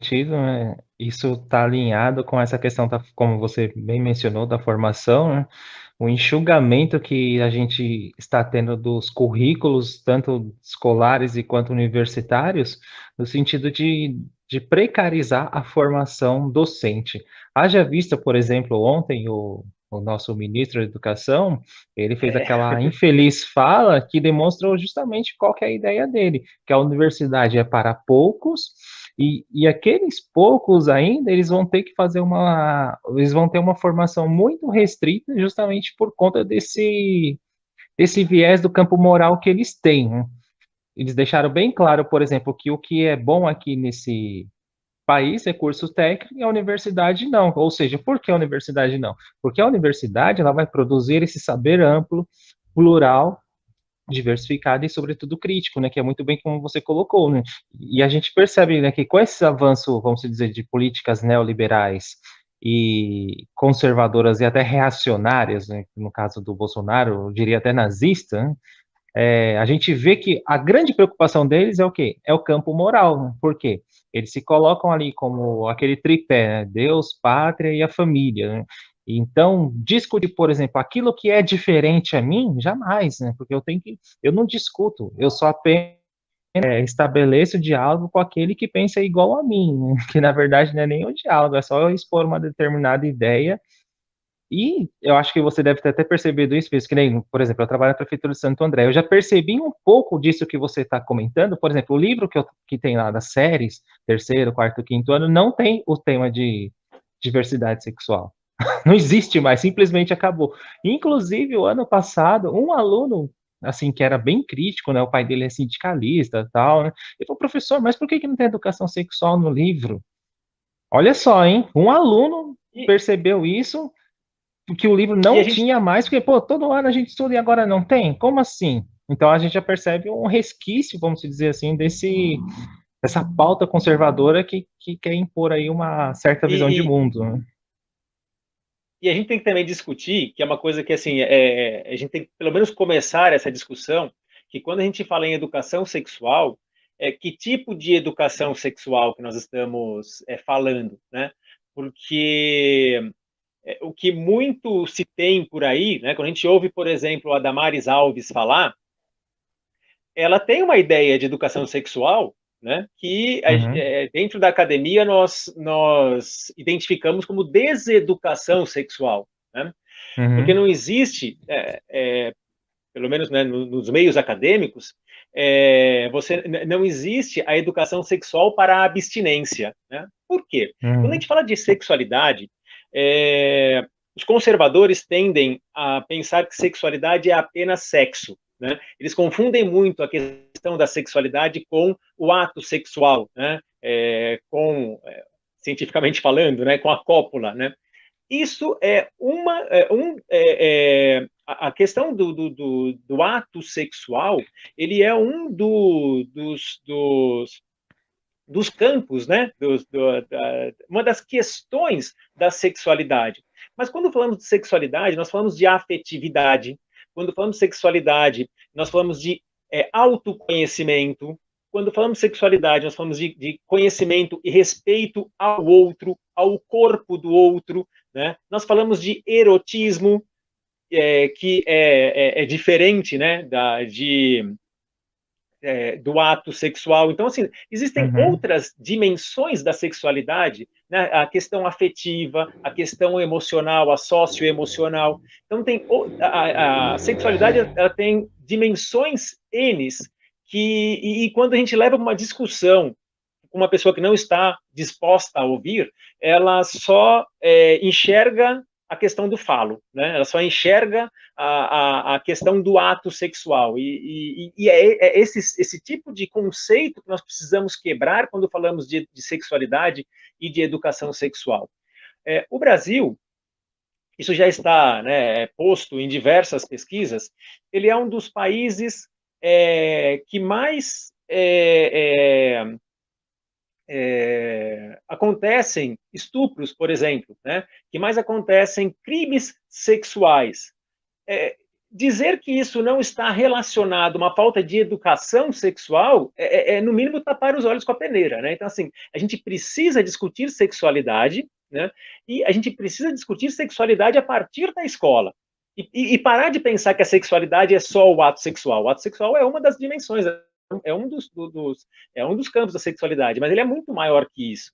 sentido, né, isso está alinhado com essa questão da como você bem mencionou, da formação, né, o enxugamento que a gente está tendo dos currículos, tanto escolares e quanto universitários, no sentido de precarizar a formação docente. Haja vista, por exemplo, ontem o nosso ministro da educação, ele fez É, aquela infeliz fala que demonstrou justamente qual que é a ideia dele, que a universidade é para poucos e aqueles poucos ainda, eles vão ter que fazer eles vão ter uma formação muito restrita justamente por conta desse viés do campo moral que eles têm, né? Eles deixaram bem claro, por exemplo, que o que é bom aqui nesse país é curso técnico e a universidade não. Ou seja, por que a universidade não? Porque a universidade ela vai produzir esse saber amplo, plural, diversificado e, sobretudo, crítico, né, que é muito bem como você colocou, né? E a gente percebe, né, que com esse avanço, vamos dizer, de políticas neoliberais e conservadoras e até reacionárias, né, no caso do Bolsonaro, eu diria até nazista, né, a gente vê que a grande preocupação deles é o quê? É o campo moral. Né? Por quê? Eles se colocam ali como aquele tripé, né? Deus, pátria e a família. Né? Então, discutir, por exemplo, aquilo que é diferente a mim, jamais, né? Porque eu não discuto, eu só apenas estabeleço diálogo com aquele que pensa igual a mim, né? Que na verdade não é nem o diálogo, é só eu expor uma determinada ideia e eu acho que você deve ter até percebido isso, que nem, por exemplo, eu trabalho na Prefeitura de Santo André. Eu já percebi um pouco disso que você está comentando. Por exemplo, o livro que tem lá das séries, terceiro, quarto, quinto ano, não tem o tema de diversidade sexual. Não existe mais, simplesmente acabou. Inclusive, o ano passado, um aluno, assim, que era bem crítico, né? O pai dele é sindicalista e tal, né? Ele falou, professor, mas por que não tem educação sexual no livro? Olha só, hein? Um aluno e, percebeu isso que o livro e a não gente tinha mais, porque, pô, todo ano a gente estuda e agora não tem? Como assim? Então a gente já percebe um resquício, vamos dizer assim, dessa pauta conservadora que quer impor aí uma certa visão de e, mundo, né? E a gente tem que também discutir, que é uma coisa que assim, a gente tem que pelo menos começar essa discussão, que quando a gente fala em educação sexual, que tipo de educação sexual que nós estamos falando, né? Porque o que muito se tem por aí, né? Quando a gente ouve, por exemplo, a Damares Alves falar, ela tem uma ideia de educação sexual, né? Que Uhum, dentro da academia nós identificamos como deseducação sexual, né? Porque uhum, não existe, pelo menos né, nos meios acadêmicos, não existe a educação sexual para a abstinência. Né? Por quê? Quando a uhum, gente fala de sexualidade, os conservadores tendem a pensar que sexualidade é apenas sexo. Né? Eles confundem muito a questão da sexualidade com o ato sexual, né? Cientificamente falando, né? Com a cópula. Né? Isso é uma. A questão do ato sexual, ele é um dos campos, né? Uma das questões da sexualidade. Mas quando falamos de sexualidade, nós falamos de afetividade. Quando falamos de sexualidade, nós falamos de autoconhecimento. Quando falamos de sexualidade, nós falamos de conhecimento e respeito ao outro, ao corpo do outro. Né? Nós falamos de erotismo, que é diferente né, do ato sexual. Então, assim, existem uhum, outras dimensões da sexualidade, né? A questão afetiva, a questão emocional, a socioemocional. Então, a sexualidade ela tem dimensões N e quando a gente leva uma discussão com uma pessoa que não está disposta a ouvir, ela só enxerga a questão do falo, né? Ela só enxerga a questão do ato sexual. E é esse tipo de conceito que nós precisamos quebrar quando falamos de sexualidade e de educação sexual. O Brasil, isso já está né, posto em diversas pesquisas, ele é um dos países que mais acontecem estupros, por exemplo, né? Que mais acontecem crimes sexuais. dizer que isso não está relacionado a uma falta de educação sexual no mínimo, tapar os olhos com a peneira, né? Então, assim, a gente precisa discutir sexualidade, né? E a gente precisa discutir sexualidade a partir da escola. E parar de pensar que a sexualidade é só o ato sexual. O ato sexual é uma das dimensões, é um dos campos da sexualidade, mas ele é muito maior que isso.